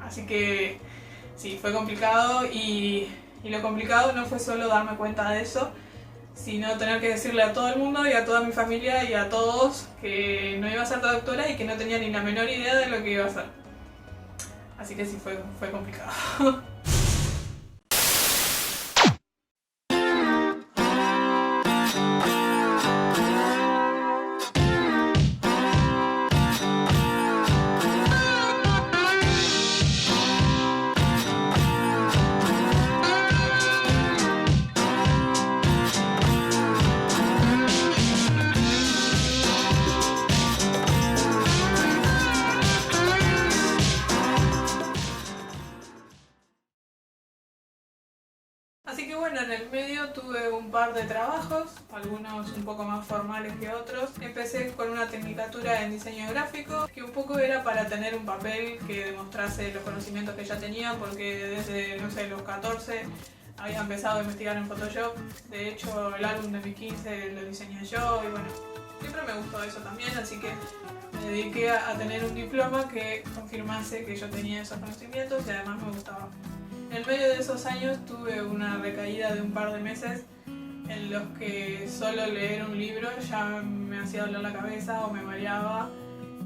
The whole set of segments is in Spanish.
Así que sí, fue complicado y lo complicado no fue solo darme cuenta de eso, sino tener que decirle a todo el mundo y a toda mi familia y a todos que no iba a ser traductora y que no tenía ni la menor idea de lo que iba a hacer. Así que sí, fue complicado. Así que bueno, en el medio tuve un par de trabajos, algunos un poco más formales que otros. Empecé con una tecnicatura en diseño gráfico, que un poco era para tener un papel que demostrase los conocimientos que ya tenía, porque desde, no sé, los 14 había empezado a investigar en Photoshop. De hecho, el álbum de mis 15 lo diseñé yo y bueno, siempre me gustó eso también, así que me dediqué a tener un diploma que confirmase que yo tenía esos conocimientos y además me gustaba. En el medio de esos años tuve una recaída de un par de meses en los que solo leer un libro ya me hacía doler la cabeza o me mareaba,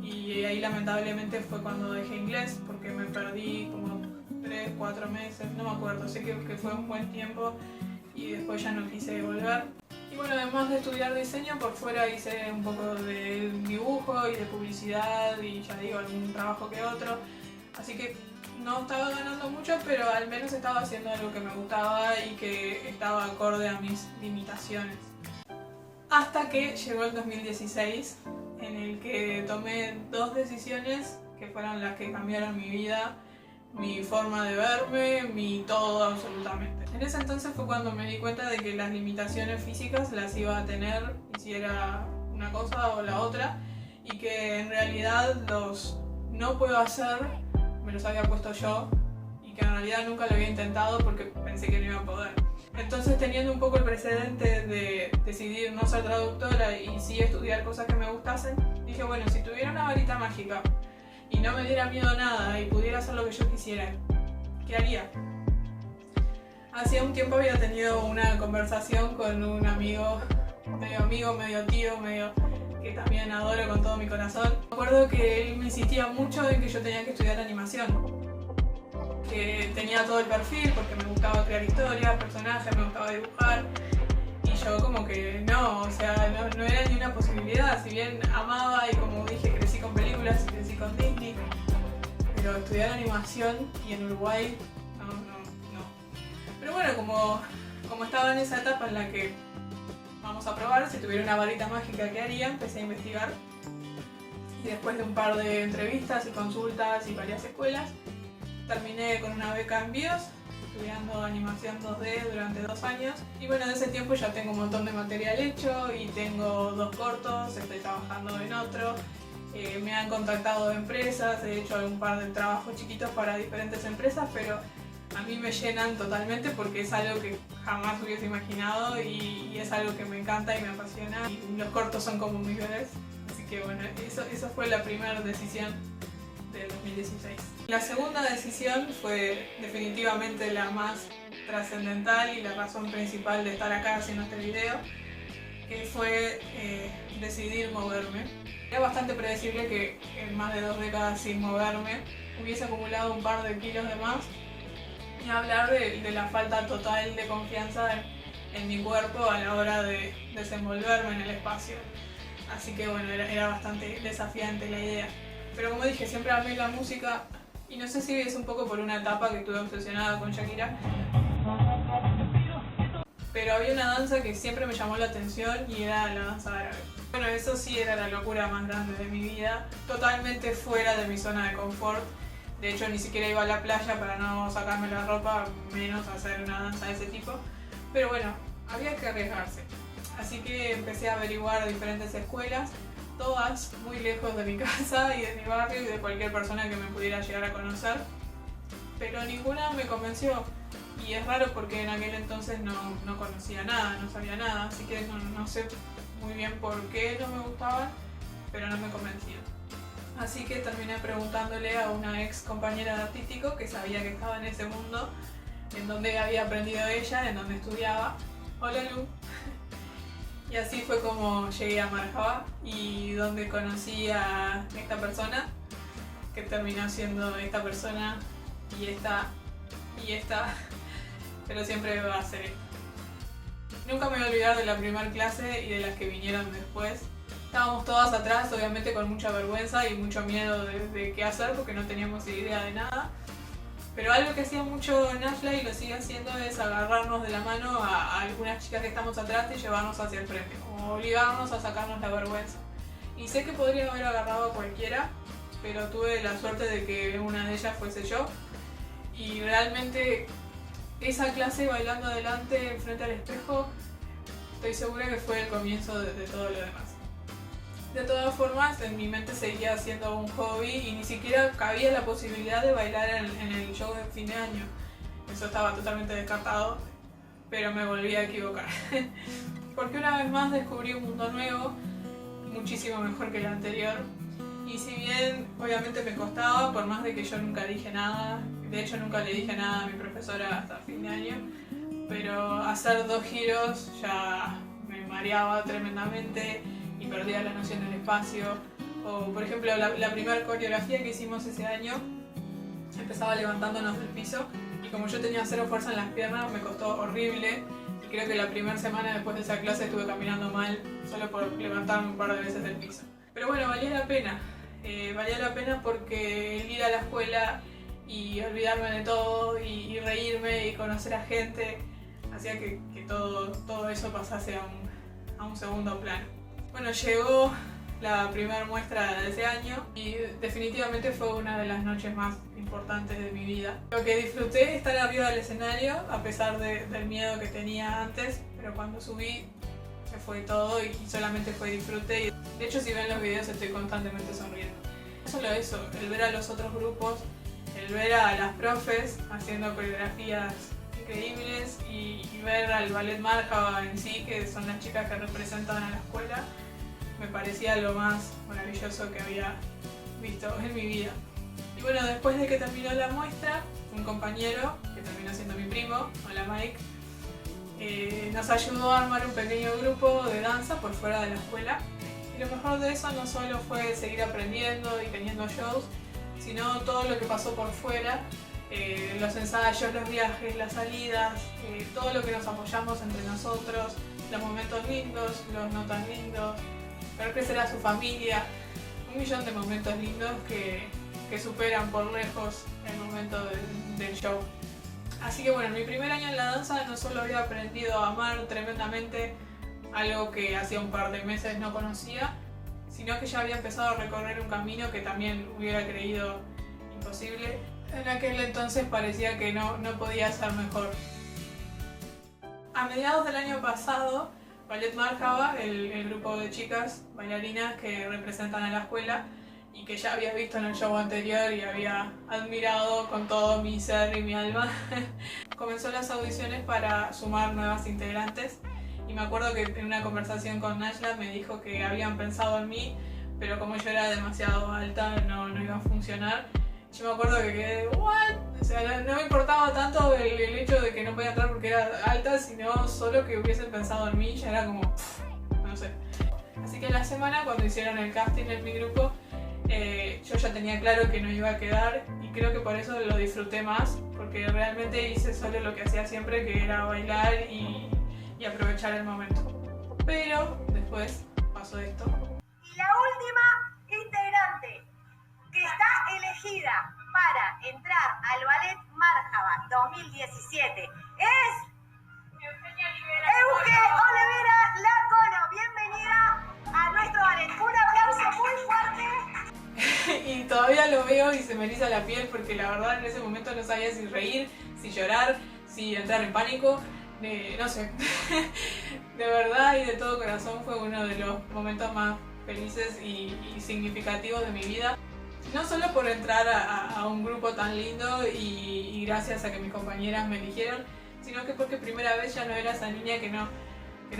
y ahí lamentablemente fue cuando dejé inglés porque me perdí como 3, 4 meses, no me acuerdo, sé que fue un buen tiempo y después ya no quise volver. Y bueno, además de estudiar diseño, por fuera hice un poco de dibujo y de publicidad y ya digo, algún trabajo que otro, así que no estaba ganando mucho, pero al menos estaba haciendo algo que me gustaba y que estaba acorde a mis limitaciones. Hasta que llegó el 2016, en el que tomé 2 decisiones que fueron las que cambiaron mi vida, mi forma de verme, mi todo absolutamente. En ese entonces fue cuando me di cuenta de que las limitaciones físicas las iba a tener, hiciera una cosa o la otra, y que en realidad los no puedo hacer me los había puesto yo y que en realidad nunca lo había intentado porque pensé que no iba a poder. Entonces, teniendo un poco el precedente de decidir no ser traductora y sí estudiar cosas que me gustasen, dije, bueno, si tuviera una varita mágica y no me diera miedo a nada y pudiera hacer lo que yo quisiera, ¿qué haría? Hacía un tiempo había tenido una conversación con un amigo, medio tío, que también adoro con todo mi corazón. Me acuerdo que él me insistía mucho en que yo tenía que estudiar animación, que tenía todo el perfil porque me gustaba crear historias, personajes, me gustaba dibujar, y yo como que no, o sea, no era ni una posibilidad, si bien amaba y como dije crecí con películas y crecí con Disney, pero estudiar animación y en Uruguay, no. Pero bueno, como estaba en esa etapa en la que vamos a probar, si tuviera una varita mágica, ¿qué haría? Empecé a investigar y después de un par de entrevistas y consultas y varias escuelas, terminé con una beca en BIOS, estudiando animación 2D durante 2 años. Y bueno, de ese tiempo ya tengo un montón de material hecho y tengo 2 cortos, estoy trabajando en otro. Me han contactado empresas, he hecho un par de trabajos chiquitos para diferentes empresas, pero a mí me llenan totalmente porque es algo que jamás hubiese imaginado y es algo que me encanta y me apasiona. Y los cortos son como mis bebés. Así que bueno, eso fue la primera decisión del 2016. La segunda decisión fue definitivamente la más trascendental y la razón principal de estar acá haciendo este video, que fue decidir moverme. Era bastante predecible que en más de 2 décadas sin moverme hubiese acumulado un par de kilos de más, y hablar de la falta total de confianza en mi cuerpo a la hora de desenvolverme en el espacio. Así que bueno, era bastante desafiante la idea. Pero como dije, siempre amé la música y no sé si es un poco por una etapa que estuve obsesionada con Shakira, pero había una danza que siempre me llamó la atención y era la danza árabe. Bueno, eso sí era la locura más grande de mi vida, totalmente fuera de mi zona de confort. De hecho, ni siquiera iba a la playa para no sacarme la ropa, menos hacer una danza de ese tipo. Pero bueno, había que arriesgarse. Así que empecé a averiguar diferentes escuelas, todas muy lejos de mi casa y de mi barrio y de cualquier persona que me pudiera llegar a conocer. Pero ninguna me convenció. Y es raro porque en aquel entonces no conocía nada, no sabía nada. Así que no sé muy bien por qué no me gustaban, pero no me convencían. Así que terminé preguntándole a una ex compañera de artístico que sabía que estaba en ese mundo, en donde había aprendido ella, en donde estudiaba. Hola Lu. Y así fue como llegué a Marjaba y donde conocí a esta persona, que terminó siendo esta persona y esta, pero siempre va a ser esta. Nunca me voy a olvidar de la primera clase y de las que vinieron después. Estábamos todas atrás, obviamente con mucha vergüenza y mucho miedo de qué hacer porque no teníamos idea de nada. Pero algo que hacía mucho Najla y lo sigue haciendo es agarrarnos de la mano a algunas chicas que estamos atrás y llevarnos hacia el frente, como obligarnos a sacarnos la vergüenza. Y sé que podría haber agarrado a cualquiera, pero tuve la suerte de que una de ellas fuese yo. Y realmente esa clase bailando adelante frente al espejo, estoy segura que fue el comienzo de todo lo demás. De todas formas, en mi mente seguía siendo un hobby y ni siquiera cabía la posibilidad de bailar en el show de fin de año. Eso estaba totalmente descartado, pero me volví a equivocar. Porque una vez más descubrí un mundo nuevo, muchísimo mejor que el anterior. Y si bien obviamente me costaba, por más de que yo nunca dije nada, de hecho nunca le dije nada a mi profesora hasta fin de año, pero hacer 2 giros ya me mareaba tremendamente y perdía la noción del espacio. O por ejemplo la primera coreografía que hicimos ese año empezaba levantándonos del piso y como yo tenía 0 fuerza en las piernas me costó horrible y creo que la primera semana después de esa clase estuve caminando mal solo por levantarme un par de veces del piso. Pero bueno, valía la pena porque el ir a la escuela y olvidarme de todo y reírme y conocer a gente hacía que todo eso pasase a un segundo plano. Bueno, llegó la primera muestra de ese año y definitivamente fue una de las noches más importantes de mi vida. Lo que disfruté estar arriba del escenario a pesar del miedo que tenía antes, pero cuando subí se fue todo y solamente fue disfrute. De hecho, si ven los videos estoy constantemente sonriendo. No solo eso, el ver a los otros grupos, el ver a las profes haciendo coreografías increíbles y ver al Ballet Marjaba en sí, que son las chicas que representan a la escuela, me parecía lo más maravilloso que había visto en mi vida. Y bueno, después de que terminó la muestra, un compañero, que terminó siendo mi primo, hola Mike, nos ayudó a armar un pequeño grupo de danza por fuera de la escuela. Y lo mejor de eso no solo fue seguir aprendiendo y teniendo shows, sino todo lo que pasó por fuera, los ensayos, los viajes, las salidas, todo lo que nos apoyamos entre nosotros, los momentos lindos, los no tan lindos, ver crecer a su familia, 1.000.000 de momentos lindos que superan por lejos el momento del show. Así que bueno, en mi primer año en la danza no solo había aprendido a amar tremendamente algo que hacía un par de meses no conocía, sino que ya había empezado a recorrer un camino que también hubiera creído imposible. En aquel entonces parecía que no podía ser mejor. A mediados del año pasado, Ballet Marjaba, el grupo de chicas bailarinas que representan a la escuela y que ya había visto en el show anterior y había admirado con todo mi ser y mi alma, comenzó las audiciones para sumar nuevas integrantes. Y me acuerdo que en una conversación con Najla me dijo que habían pensado en mí, pero como yo era demasiado alta no iba a funcionar. Yo me acuerdo que quedé, ¿what? O sea, no me importaba tanto el hecho de que no podía entrar porque era alta, sino solo que hubiesen pensado en mí, ya era como, no sé. Así que en la semana, cuando hicieron el casting en mi grupo, yo ya tenía claro que no iba a quedar y creo que por eso lo disfruté más, porque realmente hice solo lo que hacía siempre, que era bailar y aprovechar el momento. Pero después pasó esto. Y la última integrante que está elegida para entrar al Ballet Marjaba 2017 es Eugenia Olivera Lacono. Bienvenida a nuestro ballet. Un aplauso muy fuerte. Y todavía lo veo y se me eriza la piel porque la verdad en ese momento no sabía si reír, si llorar, si entrar en pánico. No sé, de verdad y de todo corazón fue uno de los momentos más felices y significativos de mi vida. No solo por entrar a un grupo tan lindo y gracias a que mis compañeras me eligieron, sino que porque primera vez ya no era esa niña que no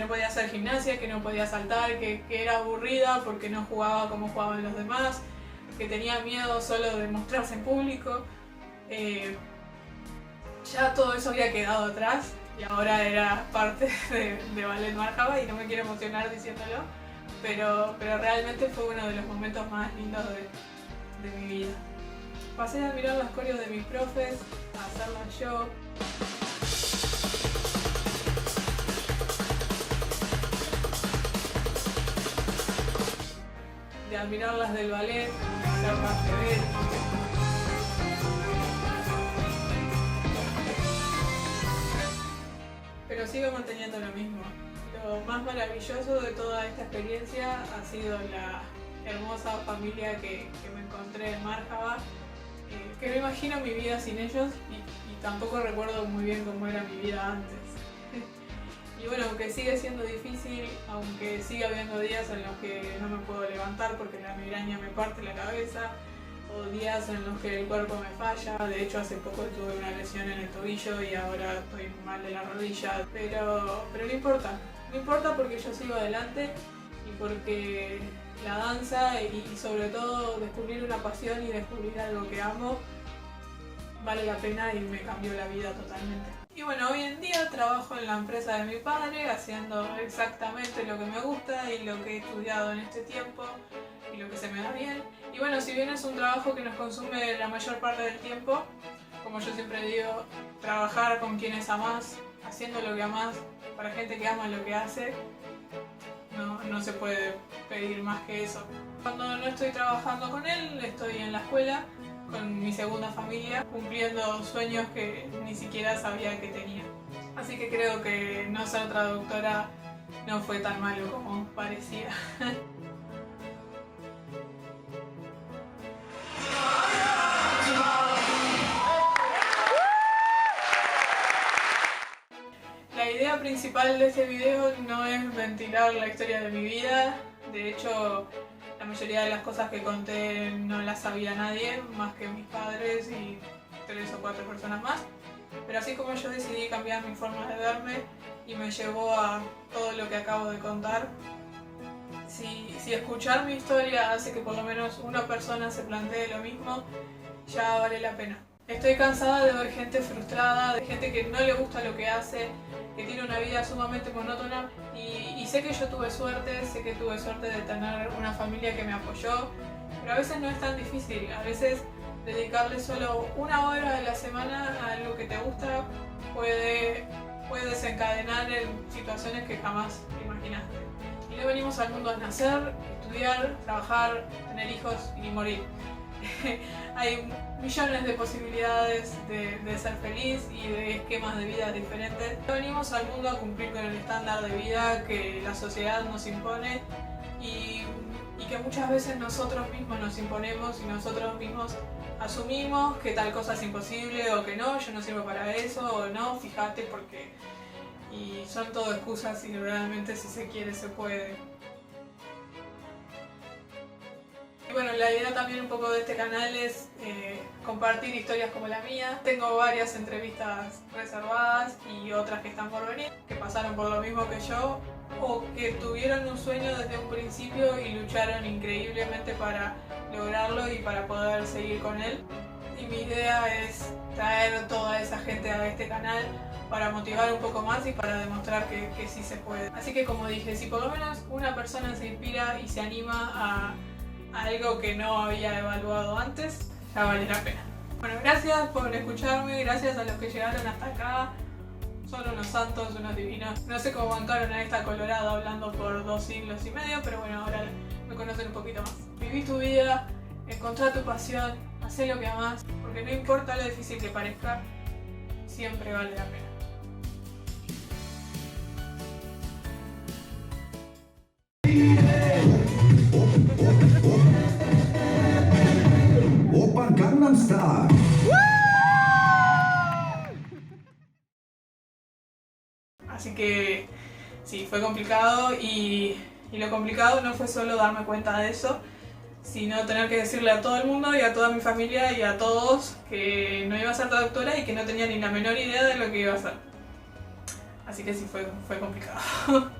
podía hacer gimnasia, que no podía saltar, que era aburrida porque no jugaba como jugaban los demás, que tenía miedo solo de mostrarse en público. Ya todo eso había quedado atrás y ahora era parte de Ballet Marjava y no me quiero emocionar diciéndolo, pero realmente fue uno de los momentos más lindos de mi vida. Pasé a admirar las coreos de mis profes, a hacerlas yo. De admirar las del ballet, ser parte de él. Pero sigo manteniendo lo mismo. Lo más maravilloso de toda esta experiencia ha sido la hermosa familia que me encontré en Marjava, que no imagino mi vida sin ellos y tampoco recuerdo muy bien cómo era mi vida antes. Y bueno, aunque sigue siendo difícil, aunque sigue habiendo días en los que no me puedo levantar porque la migraña me parte la cabeza, o días en los que el cuerpo me falla. De hecho, hace poco tuve una lesión en el tobillo y ahora estoy mal de la rodilla, pero no importa porque yo sigo adelante y porque la danza y sobre todo descubrir una pasión y descubrir algo que amo vale la pena y me cambió la vida totalmente. Y bueno, hoy en día trabajo en la empresa de mi padre haciendo exactamente lo que me gusta y lo que he estudiado en este tiempo y lo que se me da bien. Y bueno, si bien es un trabajo que nos consume la mayor parte del tiempo, como yo siempre digo, trabajar con quienes amás, haciendo lo que amás, para gente que ama lo que hace, no se puede pedir más que eso. Cuando no estoy trabajando con él, estoy en la escuela, con mi segunda familia, cumpliendo sueños que ni siquiera sabía que tenía. Así que creo que no ser traductora no fue tan malo como parecía. La idea principal de este video no es ventilar la historia de mi vida. De hecho, la mayoría de las cosas que conté no las sabía nadie, más que mis padres y 3 o 4 personas más. Pero así como yo decidí cambiar mi forma de verme y me llevó a todo lo que acabo de contar, si escuchar mi historia hace que por lo menos una persona se plantee lo mismo, ya vale la pena. Estoy cansada de ver gente frustrada, de gente que no le gusta lo que hace, que tiene una vida sumamente monótona y sé que yo tuve suerte, sé que tuve suerte de tener una familia que me apoyó, pero a veces no es tan difícil, a veces dedicarle solo una hora de la semana a algo que te gusta puede desencadenar en situaciones que jamás imaginaste. Y no venimos al mundo a nacer, estudiar, trabajar, tener hijos y morir. Hay millones de posibilidades de ser feliz y de esquemas de vida diferentes. Venimos al mundo a cumplir con el estándar de vida que la sociedad nos impone y que muchas veces nosotros mismos nos imponemos y nosotros mismos asumimos que tal cosa es imposible o que no, yo no sirvo para eso o no, fíjate porque... Y son todo excusas y realmente si se quiere se puede. Y bueno, la idea también un poco de este canal es compartir historias como la mía. Tengo varias entrevistas reservadas y otras que están por venir, que pasaron por lo mismo que yo o que tuvieron un sueño desde un principio y lucharon increíblemente para lograrlo y para poder seguir con él. Y mi idea es traer toda esa gente a este canal para motivar un poco más y para demostrar que sí se puede. Así que como dije, si por lo menos una persona se inspira y se anima a algo que no había evaluado antes, ya vale la pena. Bueno, gracias por escucharme, gracias a los que llegaron hasta acá. Son unos santos, unos divinos. No sé cómo bancaron a esta colorada hablando por 2 siglos y medio, pero bueno, ahora me conocen un poquito más. Viví tu vida, encontrá tu pasión, hacé lo que amás, porque no importa lo difícil que parezca, siempre vale la pena. Oppa Gangnam Style. Así que sí, fue complicado y lo complicado no fue solo darme cuenta de eso, sino tener que decirle a todo el mundo y a toda mi familia y a todos que no iba a ser traductora y que no tenía ni la menor idea de lo que iba a hacer. Así que sí, fue complicado.